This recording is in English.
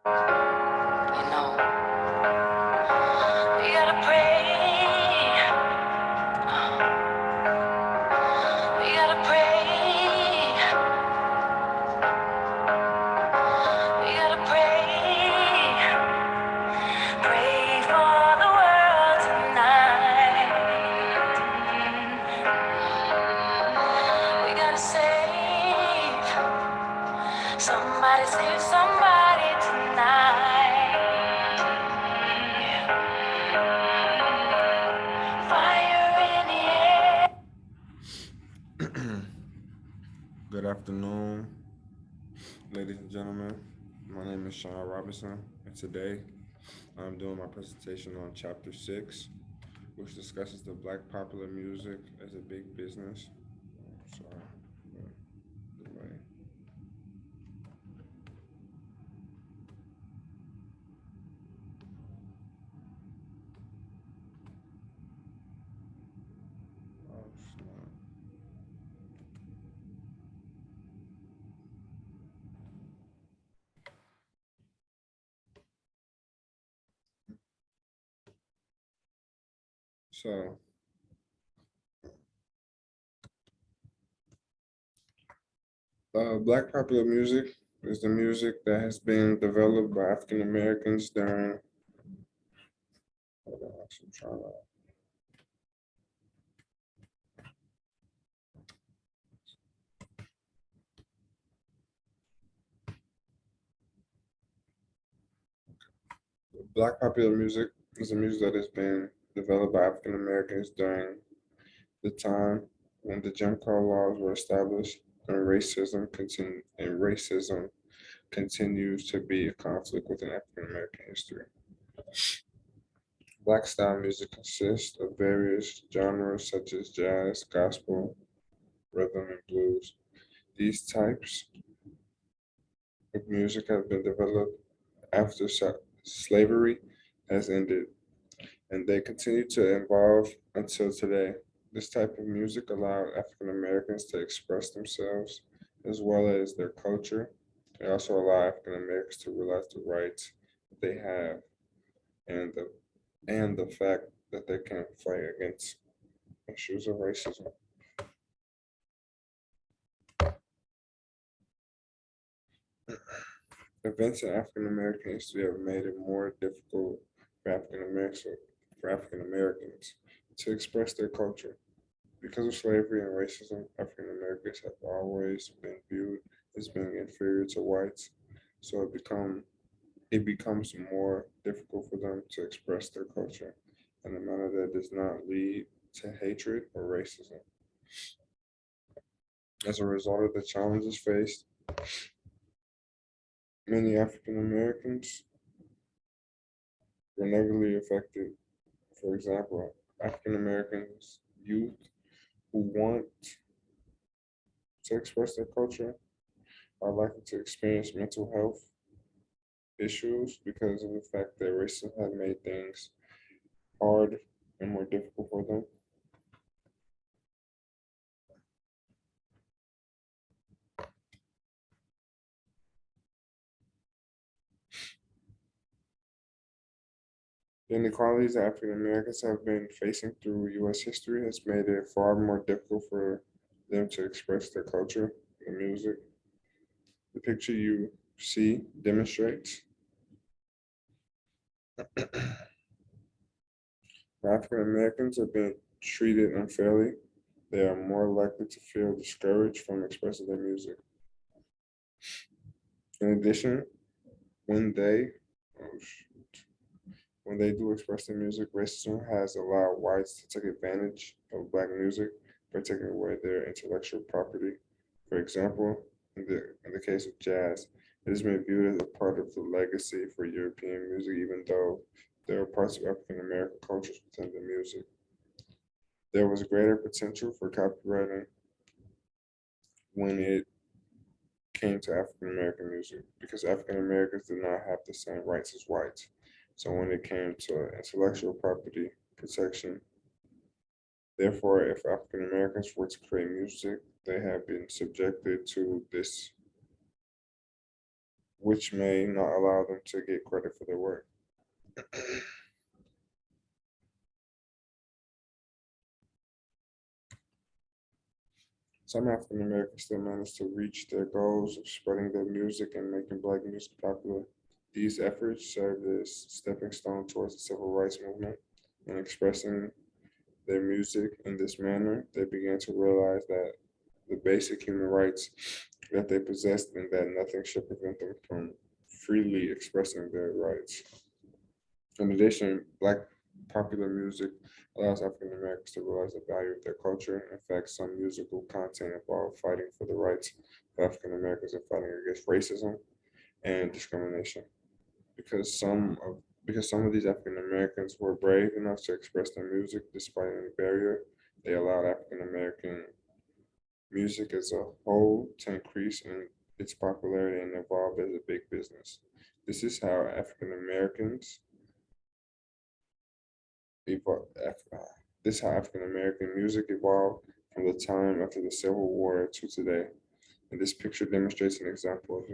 You know, we gotta pray. We gotta pray. We gotta pray. Pray for the world tonight. We gotta save somebody tonight. Fire in the air. Good afternoon, ladies and gentlemen. My name is Sean Robinson, and today I'm doing my presentation on Chapter 6, which discusses the black popular music as a big business. Sorry, delay. Oh, snap. So, black popular music is the music that has been developed by African Americans during. Hold on, I'm trying to. Black popular music is the music that has been developed by African Americans during the time when the Jim Crow laws were established and racism continues to be a conflict within African American history. Black style music consists of various genres such as jazz, gospel, rhythm, and blues. These types of music have been developed after slavery has ended, and they continue to evolve until today. This type of music allowed African Americans to express themselves as well as their culture. It also allowed African Americans to realize the rights that they have and the fact that they can fight against issues of racism. Events in African American history have made it more difficult for African Americans to express their culture. Because of slavery and racism, African Americans have always been viewed as being inferior to whites. So it becomes more difficult for them to express their culture in a manner that does not lead to hatred or racism. As a result of the challenges faced, many African Americans were negatively affected. For example, African Americans youth who want to express their culture are likely to experience mental health issues because of the fact that racism has made things hard and more difficult for them. The inequalities that African Americans have been facing through U.S. history has made it far more difficult for them to express their culture in music. The picture you see demonstrates African Americans are being treated unfairly. They are more likely to feel discouraged from expressing their music. In addition, when they oh, when they do express their music, racism has allowed whites to take advantage of black music by taking away their intellectual property. For example, in the case of jazz, it has been viewed as a part of the legacy for European music, even though there are parts of African American cultures within the music. There was greater potential for copywriting when it came to African American music because African Americans did not have the same rights as whites. So when it came to intellectual property protection, therefore, if African Americans were to create music, they have been subjected to this which may not allow them to get credit for their work. Some African Americans still manage to reach their goals of spreading their music and making Black music popular. These efforts served as stepping stone towards the civil rights movement. In expressing their music in this manner, they began to realize that the basic human rights that they possessed and that nothing should prevent them from freely expressing their rights. In addition, Black popular music allows African Americans to realize the value of their culture. In fact, some musical content involve fighting for the rights of African Americans and fighting against racism and discrimination. Because some of these African Americans were brave enough to express their music despite any barrier, they allowed African American music as a whole to increase in its popularity and evolve as a big business. This is how African Americans evolved. This is how African American music evolved from the time after the Civil War to today. And this picture demonstrates an example